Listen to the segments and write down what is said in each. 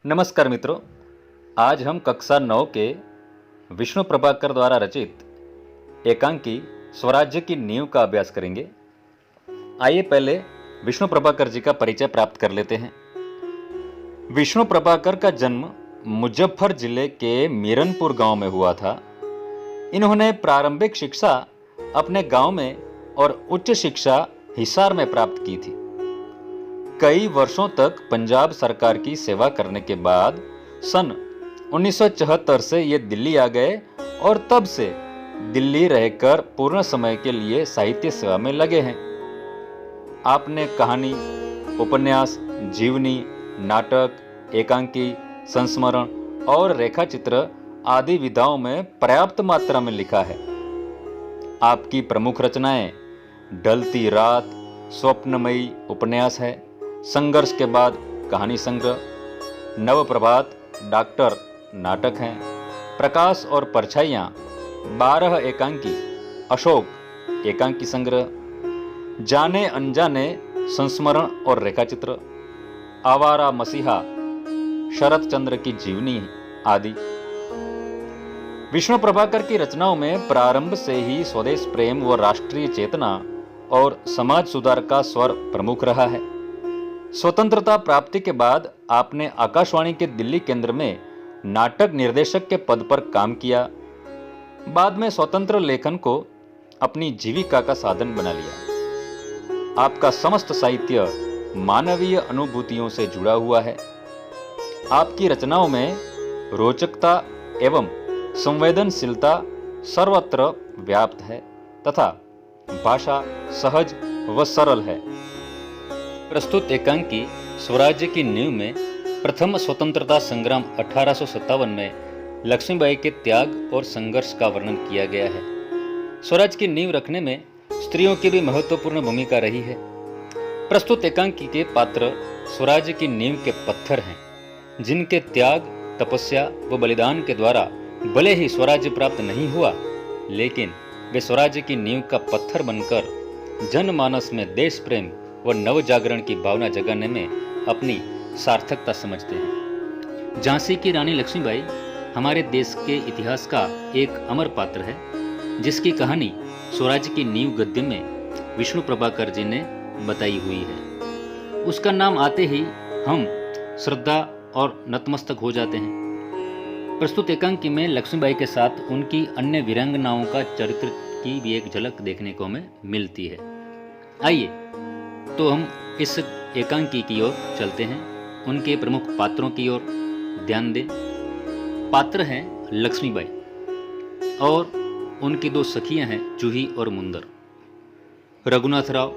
नमस्कार मित्रों, आज हम कक्षा 9 के विष्णु प्रभाकर द्वारा रचित एकांकी स्वराज्य की नींव का अभ्यास करेंगे। आइए पहले विष्णु प्रभाकर जी का परिचय प्राप्त कर लेते हैं। विष्णु प्रभाकर का जन्म मुजफ्फर जिले के मीरनपुर गांव में हुआ था। इन्होंने प्रारंभिक शिक्षा अपने गांव में और उच्च शिक्षा हिसार में प्राप्त की थी। कई वर्षों तक पंजाब सरकार की सेवा करने के बाद सन 1974 से ये दिल्ली आ गए और तब से दिल्ली रहकर पूर्ण समय के लिए साहित्य सेवा में लगे हैं। आपने कहानी, उपन्यास, जीवनी, नाटक, एकांकी, संस्मरण और रेखाचित्र आदि विधाओं में पर्याप्त मात्रा में लिखा है। आपकी प्रमुख रचनाएं ढलती रात, स्वप्नमयी उपन्यास है, संघर्ष के बाद कहानी संग्रह, नवप्रभात, डॉक्टर नाटक हैं, प्रकाश और परछाइयाँ, 12 एकांकी, अशोक एकांकी संग्रह, जाने अनजाने संस्मरण और रेखाचित्र, आवारा मसीहा, शरत चंद्र की जीवनी आदि। विष्णु प्रभाकर की रचनाओं में प्रारंभ से ही स्वदेश प्रेम व राष्ट्रीय चेतना और समाज सुधार का स्वर प्रमुख रहा है। स्वतंत्रता प्राप्ति के बाद आपने आकाशवाणी के दिल्ली केंद्र में नाटक निर्देशक के पद पर काम किया। बाद में स्वतंत्र लेखन को अपनी जीविका का साधन बना लिया। आपका समस्त साहित्य मानवीय अनुभूतियों से जुड़ा हुआ है। आपकी रचनाओं में रोचकता एवं संवेदनशीलता सर्वत्र व्याप्त है तथा भाषा सहज व सरल है। प्रस्तुत एकांकी स्वराज्य की नींव में प्रथम स्वतंत्रता संग्राम 1857 में लक्ष्मीबाई के त्याग और संघर्ष का वर्णन किया गया है। स्वराज की नींव रखने में स्त्रियों की भी महत्वपूर्ण भूमिका रही है। प्रस्तुत एकांकी के पात्र स्वराज्य की नींव के पत्थर हैं, जिनके त्याग, तपस्या व बलिदान के द्वारा भले ही स्वराज्य प्राप्त नहीं हुआ, लेकिन वे स्वराज्य की नींव का पत्थर बनकर जनमानस में देश प्रेम व नव जागरण की भावना जगाने में अपनी सार्थकता समझते हैं। झांसी की रानी लक्ष्मीबाई हमारे देश के इतिहास का एक अमर पात्र है, जिसकी कहानी स्वराज्य की नींव गद्य में विष्णु प्रभाकर जी ने बताई हुई है। उसका नाम आते ही हम श्रद्धा और नतमस्तक हो जाते हैं। प्रस्तुत एकांकी में लक्ष्मीबाई के साथ उनकी अन्य वीरांगनाओं का चरित्र की भी एक झलक देखने को हमें मिलती है। आइए तो हम इस एकांकी की ओर चलते हैं, उनके प्रमुख पात्रों की ओर ध्यान दें। पात्र हैं लक्ष्मीबाई और उनकी 2 सखियां हैं जूही और मुंदर, रघुनाथ राव,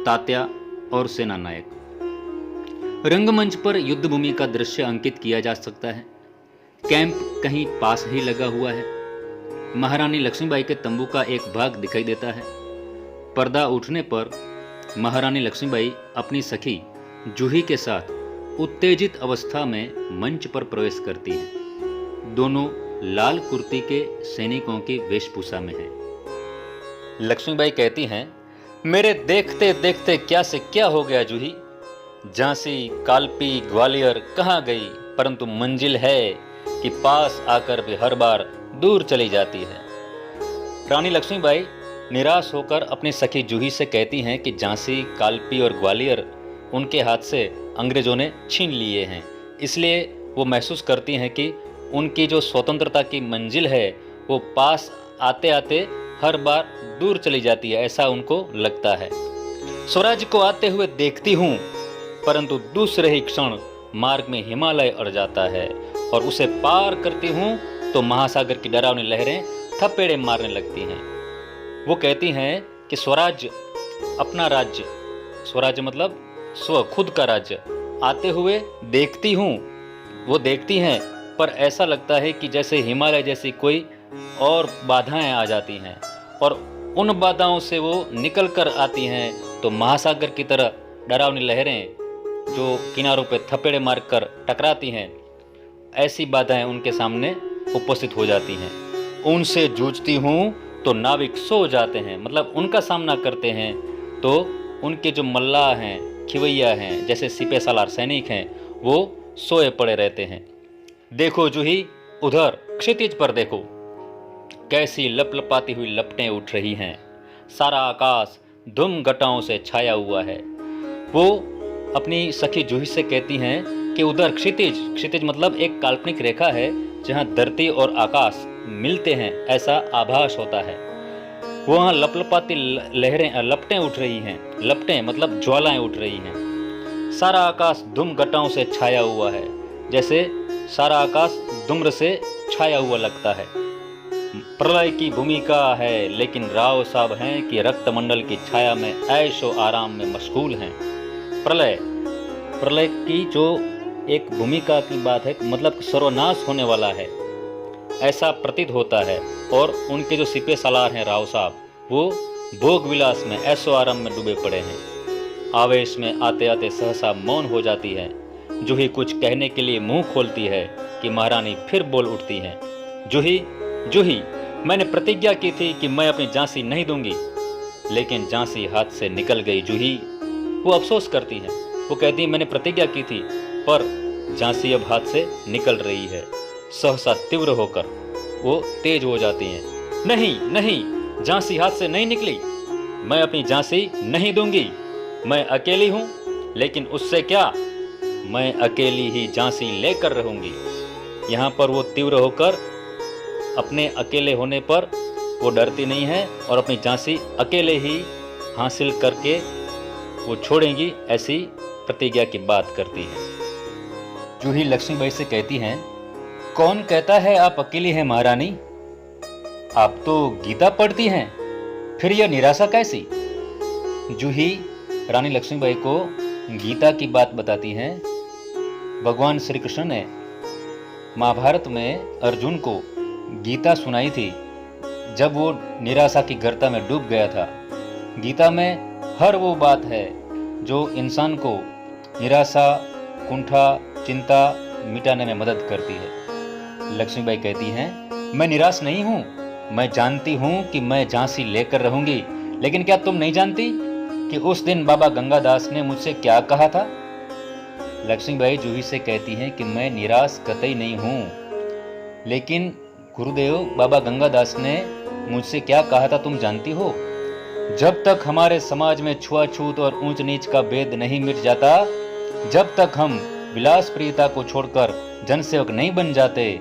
तात्या और सेना नायक। रंगमंच पर युद्ध भूमि का दृश्य अंकित किया जा सकता है। कैंप कहीं पास ही लगा हुआ है। महारानी लक्ष्मीबाई के तंबू का एक भाग दिखाई देता है। पर्दा उठने पर महारानी लक्ष्मीबाई अपनी सखी जूही के साथ उत्तेजित अवस्था में मंच पर प्रवेश करती हैं। दोनों लाल कुर्ती के सैनिकों की वेशभूषा में हैं। लक्ष्मीबाई कहती हैं, मेरे देखते देखते क्या से क्या हो गया जूही। झांसी, कालपी, ग्वालियर कहाँ गई, परंतु मंजिल है कि पास आकर भी हर बार दूर चली जाती है। रानी लक्ष्मीबाई निराश होकर अपनी सखी जूही से कहती हैं कि झांसी, कालपी और ग्वालियर उनके हाथ से अंग्रेजों ने छीन लिए हैं, इसलिए वो महसूस करती हैं कि उनकी जो स्वतंत्रता की मंजिल है वो पास आते आते हर बार दूर चली जाती है, ऐसा उनको लगता है। स्वराज को आते हुए देखती हूँ, परंतु दूसरे ही क्षण मार्ग में हिमालय अड़ जाता है और उसे पार करती हूँ तो महासागर की डरावनी लहरें थपेड़े मारने लगती हैं। वो कहती हैं कि स्वराज्य अपना राज्य, स्वराज्य मतलब स्व, खुद का राज्य आते हुए देखती हूँ। वो देखती हैं पर ऐसा लगता है कि जैसे हिमालय जैसी कोई और बाधाएं आ जाती हैं और उन बाधाओं से वो निकल कर आती हैं तो महासागर की तरह डरावनी लहरें जो किनारों पे थपेड़े मारकर टकराती हैं, ऐसी बाधाएं उनके सामने उपस्थित हो जाती हैं। उनसे जूझती हूँ तो नाविक सो जाते हैं, मतलब उनका सामना करते हैं तो उनके जो मल्लाह हैं, खिवैया हैं, जैसे सिपह सालार सैनिक हैं, वो सोए पड़े रहते हैं। देखो जूही, उधर क्षितिज पर देखो, कैसी लपलपाती हुई लपटें उठ रही हैं। सारा आकाश धूम घटाओं से छाया हुआ है। वो अपनी सखी जूही से कहती हैं कि उधर क्षितिज, क्षितिज मतलब एक काल्पनिक रेखा है जहाँ धरती और आकाश मिलते हैं, ऐसा आभास होता है। वहाँ लपलपाती लहरें, लपटें उठ रही हैं। लपटें मतलब ज्वालाएं उठ रही हैं। सारा आकाश धूम घटाओं से छाया हुआ है, जैसे सारा आकाश धूम्र से छाया हुआ लगता है। प्रलय की भूमिका है, लेकिन राव साहब हैं कि रक्तमंडल की छाया में ऐशो आराम में मशगूल हैं। प्रलय, प्रलय की जो एक भूमिका की बात है, मतलब सर्वनाश होने वाला है ऐसा प्रतीत होता है। और उनके जो सिपे सालार हैं राव साहब, वो भोग विलास में ऐशो आराम में डूबे पड़े हैं। आवेश में आते आते सहसा मौन हो जाती है। जूही कुछ कहने के लिए मुंह खोलती है कि महारानी फिर बोल उठती हैं, जूही, जूही, मैंने प्रतिज्ञा की थी कि मैं अपनी झांसी नहीं दूंगी, लेकिन झांसी हाथ से निकल गई। जूही वो अफसोस करती हैं। वो कहती है मैंने प्रतिज्ञा की थी, पर झांसी अब हाथ से निकल रही है। सहसा तीव्र होकर वो तेज हो जाती हैं। नहीं नहीं, झांसी हाथ से नहीं निकली, मैं अपनी झांसी नहीं दूंगी। मैं अकेली हूं, लेकिन उससे क्या, मैं अकेली ही झांसी लेकर रहूंगी। यहाँ पर वो तीव्र होकर अपने अकेले होने पर वो डरती नहीं है और अपनी झांसी अकेले ही हासिल करके वो छोड़ेंगी, ऐसी प्रतिज्ञा की बात करती है। जूही लक्ष्मीबाई से कहती हैं, कौन कहता है आप अकेली हैं महारानी? आप तो गीता पढ़ती हैं, फिर यह निराशा कैसी? जूही रानी लक्ष्मीबाई को गीता की बात बताती हैं। भगवान श्री कृष्ण ने महाभारत में अर्जुन को गीता सुनाई थी जब वो निराशा की गर्ता में डूब गया था। गीता में हर वो बात है जो इंसान को निराशा, कुंठा, चिंता मिटाने में मदद करती है। लक्ष्मीबाई कहती हैं, मैं निराश नहीं हूँ, मैं जानती हूँ कि मैं झांसी लेकर रहूंगी, लेकिन क्या तुम नहीं जानती कि उस दिन बाबा गंगादास ने मुझसे क्या कहा था? लक्ष्मीबाई जूही से कहती हैं कि मैं निराश कतई नहीं हूँ, लेकिन गुरुदेव बाबा गंगादास ने मुझसे क्या कहा था तुम जानती हो? जब तक हमारे समाज में छुआछूत और ऊंच नीच का भेद नहीं मिट जाता, जब तक हम विलास प्रियता को छोड़कर जनसेवक नहीं बन जाते,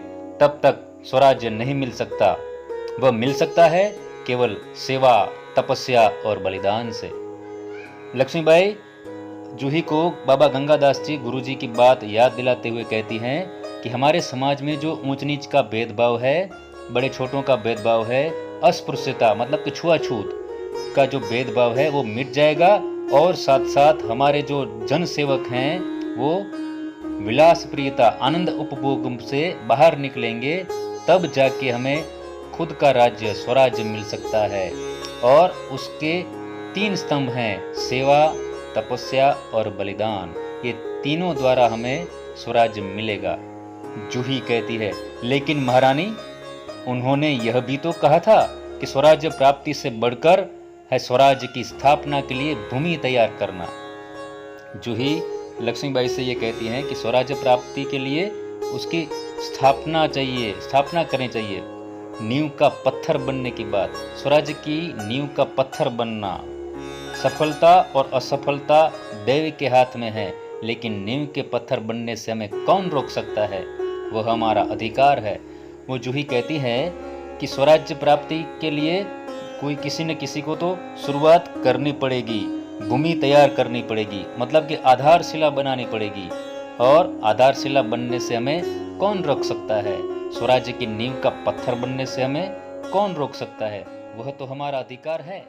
तब तक स्वराज्य नहीं मिल सकता। वह मिल सकता है केवल सेवा, तपस्या और बलिदान से। लक्ष्मीबाई जूही को बाबा गंगादास जी गुरुजी की बात याद दिलाते हुए कहती हैं कि हमारे समाज में जो ऊंच नीच का भेदभाव है, बड़े छोटों का भेदभाव है, अस्पृश्यता मतलब कि छुआछूत का जो भेदभाव है वो मिट जाएगा, और साथ साथ हमारे जो जन सेवक हैं वो विलास प्रियता, आनंद उपभोग से बाहर निकलेंगे, तब जाके हमें खुद का राज्य, स्वराज्य मिल सकता है। और उसके 3 स्तंभ हैं, सेवा, तपस्या और बलिदान। ये तीनों द्वारा हमें स्वराज्य मिलेगा। जूही कहती है, लेकिन महारानी, उन्होंने यह भी तो कहा था कि स्वराज्य प्राप्ति से बढ़कर है स्वराज्य की स्थापना के लिए भूमि तैयार करना। जूही लक्ष्मीबाई से ये कहती हैं कि स्वराज्य प्राप्ति के लिए उसकी स्थापना चाहिए, स्थापना करनी चाहिए। नींव का पत्थर बनने की बात, स्वराज्य की नींव का पत्थर बनना। सफलता और असफलता देव के हाथ में है, लेकिन नींव के पत्थर बनने से हमें कौन रोक सकता है? वह हमारा अधिकार है। वो जूही कहती है कि स्वराज्य प्राप्ति के लिए कोई किसी न किसी को तो शुरुआत करनी पड़ेगी, भूमि तैयार करनी पड़ेगी, मतलब कि आधारशिला बनानी पड़ेगी। और आधारशिला बनने से हमें कौन रोक सकता है? स्वराज्य की नींव का पत्थर बनने से हमें कौन रोक सकता है? वह तो हमारा अधिकार है।